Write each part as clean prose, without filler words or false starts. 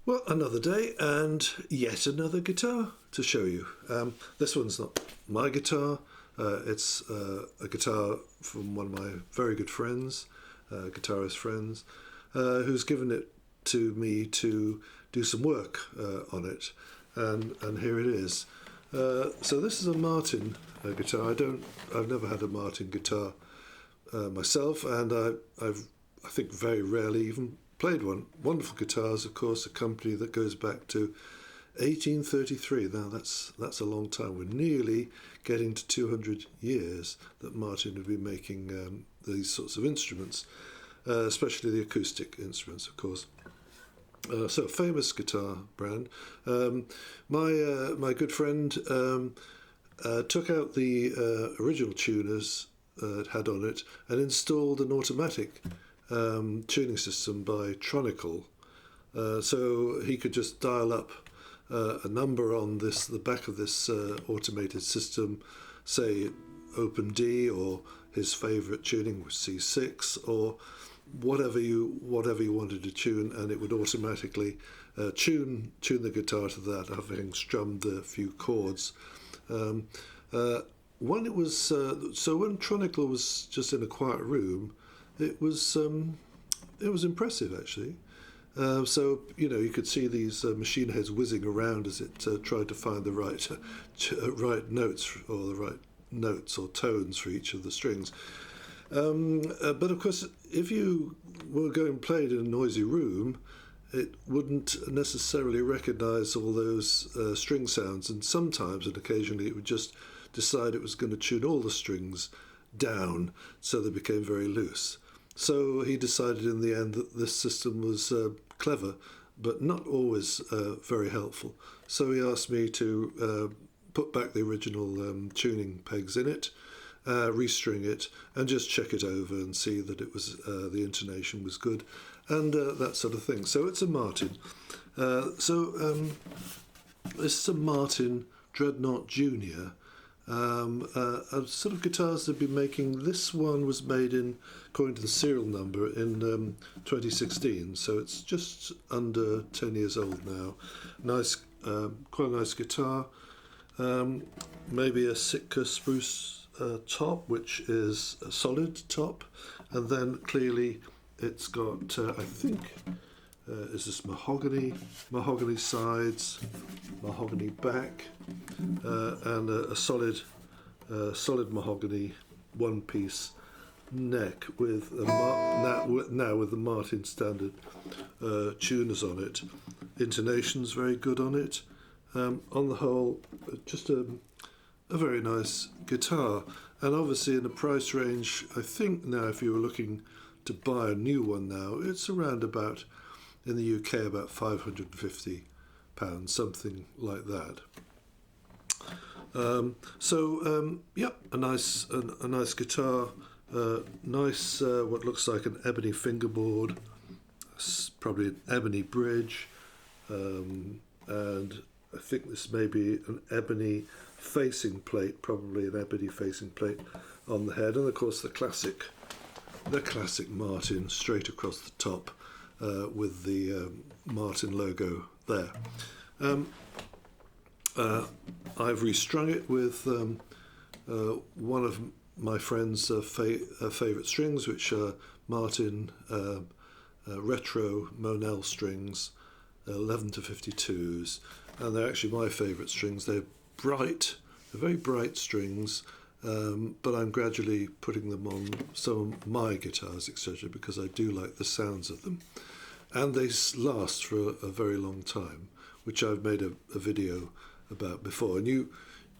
Well, another day and yet another guitar to show you. This one's not my guitar. It's a guitar from one of my very good friends, guitarist friends, who's given it to me to do some work on it. And here it is. So this is a Martin guitar. I've never had a Martin guitar myself, and I think very rarely even played one. Wonderful guitars, of course, a company that goes back to 1833. Now that's a long time. We're nearly getting to 200 years that Martin would be making these sorts of instruments, especially the acoustic instruments, of course. So famous guitar brand. My good friend took out the original tuners it had on it and installed an automatic tuning system by Tronical, so he could just dial up a number on the back of this automated system, say open D, or his favourite tuning was C6, or whatever you wanted to tune, and it would automatically tune the guitar to that, having strummed a few chords. When it was so when Tronical was just in a quiet room, it was impressive, actually. So you could see these machine heads whizzing around as it tried to find the right notes, or the right notes or tones for each of the strings. But of course, if you were going and played in a noisy room, it wouldn't necessarily recognise all those string sounds, and sometimes and occasionally it would just decide it was going to tune all the strings down so they became very loose. So he decided in the end that this system was clever, but not always very helpful. So he asked me to put back the original tuning pegs in it, restring it, and just check it over and see that it was the intonation was good, and that sort of thing. So it's a Martin. This is a Martin Dreadnought Jr. A sort of guitars they've been making. This one was made in, according to the serial number, in 2016, so it's just under 10 years old now. Nice, quite a nice guitar. Maybe a Sitka spruce top, which is a solid top, and then clearly it's got, I think, is this mahogany sides, mahogany back, and a solid mahogany one-piece neck with now with the Martin standard tuners on it. Intonation's very good on it. On the whole, just a very nice guitar, and obviously in the price range. I think now, if you were looking to buy a new one now, it's around about, in the UK, about £550, something like that. Yep, a nice guitar, nice what looks like an ebony fingerboard, probably an ebony bridge, and I think this may be an ebony facing plate, probably an ebony facing plate on the head, and of course the classic Martin straight across the top with the Martin logo there. I've restrung it with one of my friend's favourite strings, which are Martin retro Monel strings, 11 to 52s, and they're actually my favourite strings. They're bright, they're very bright strings, but I'm gradually putting them on some of my guitars, etc., because I do like the sounds of them, and they last for a very long time, which I've made a video about before, and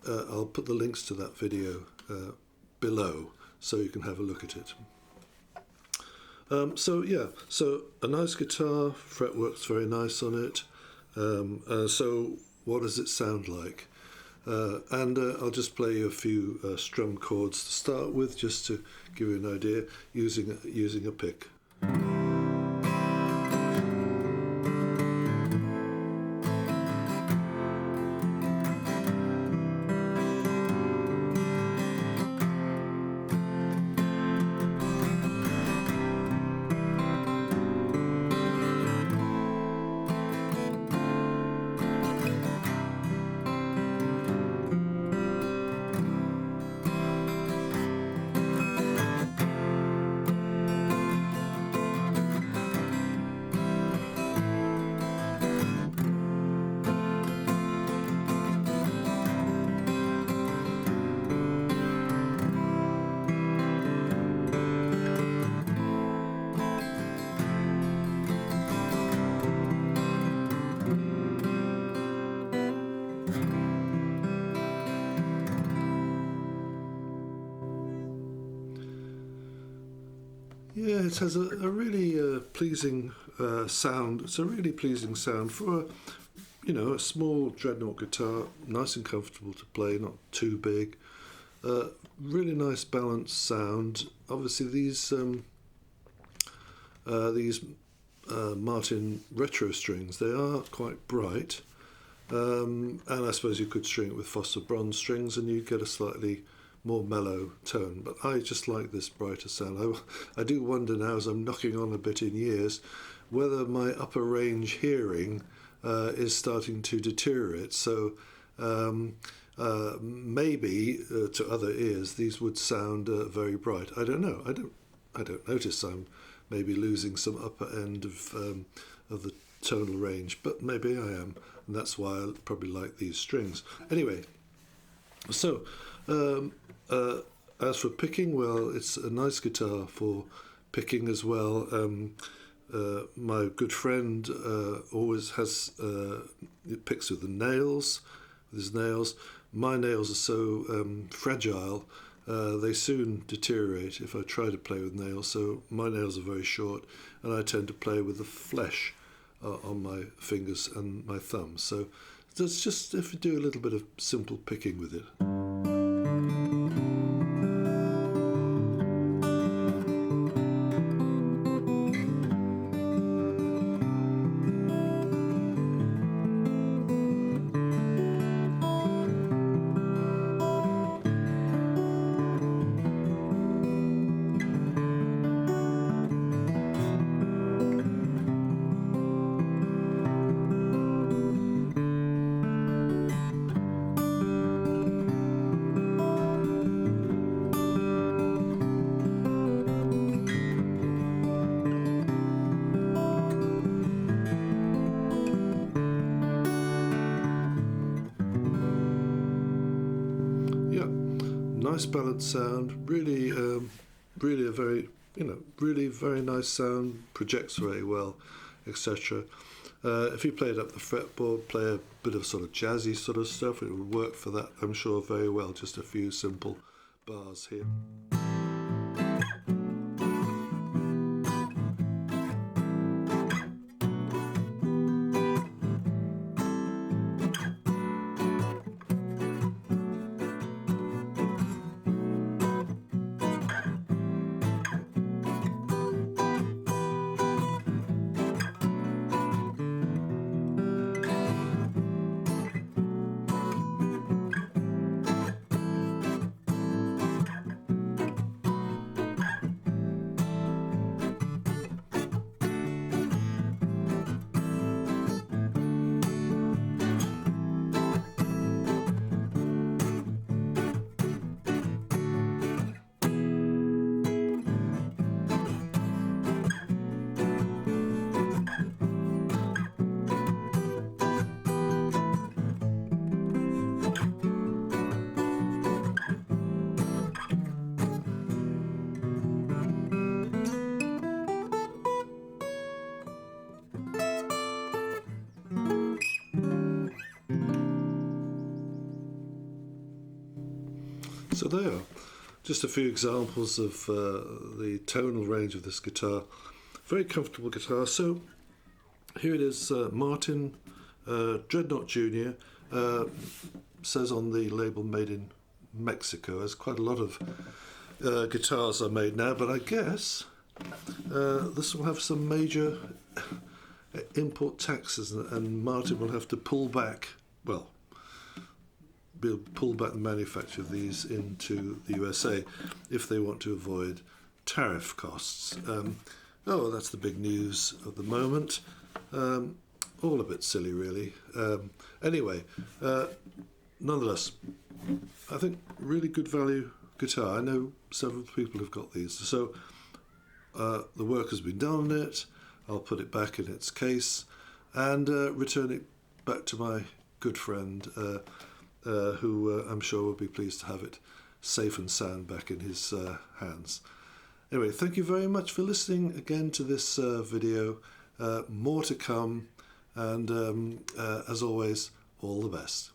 I'll put the links to that video below so you can have a look at it. So a nice guitar, fretwork's very nice on it. So what does it sound like? And I'll just play you a few strum chords to start with, just to give you an idea, using a pick. Yeah, it has a really pleasing sound. It's a really pleasing sound for a small Dreadnought guitar, nice and comfortable to play, not too big. Really nice balanced sound. Obviously, these Martin retro strings, they are quite bright, and I suppose you could string it with phosphor bronze strings and you get a slightly more mellow tone, but I just like this brighter sound. I do wonder now, as I'm knocking on a bit in years, whether my upper range hearing is starting to deteriorate. So maybe to other ears these would sound very bright. I don't know. I don't notice I'm maybe losing some upper end of the tonal range, but maybe I am, and that's why I probably like these strings. Anyway, so as for picking, well, it's a nice guitar for picking as well. My good friend always has picks with the nails, with his nails. My nails are so fragile, they soon deteriorate if I try to play with nails, so my nails are very short, and I tend to play with the flesh on my fingers and my thumbs. So that's just if you do a little bit of simple picking with it. Nice balanced sound, really a very really very nice sound, projects very well, etc. If you played up the fretboard, play a bit of sort of jazzy sort of stuff, it would work for that, I'm sure, very well. Just a few simple bars here. So there are just a few examples of the tonal range of this guitar. Very comfortable guitar. So here it is, Martin Dreadnought Jr. Says on the label made in Mexico. There's quite a lot of guitars are made now, but I guess this will have some major import taxes, and Martin will have to pull back, pull back the manufacture of these into the USA if they want to avoid tariff costs. That's the big news of the moment. All a bit silly, really. Anyway, nonetheless, I think really good value guitar. I know several people have got these. So the work has been done on it. I'll put it back in its case and return it back to my good friend, who I'm sure will be pleased to have it safe and sound back in his hands. Anyway, thank you very much for listening again to this video. More to come, and as always, all the best.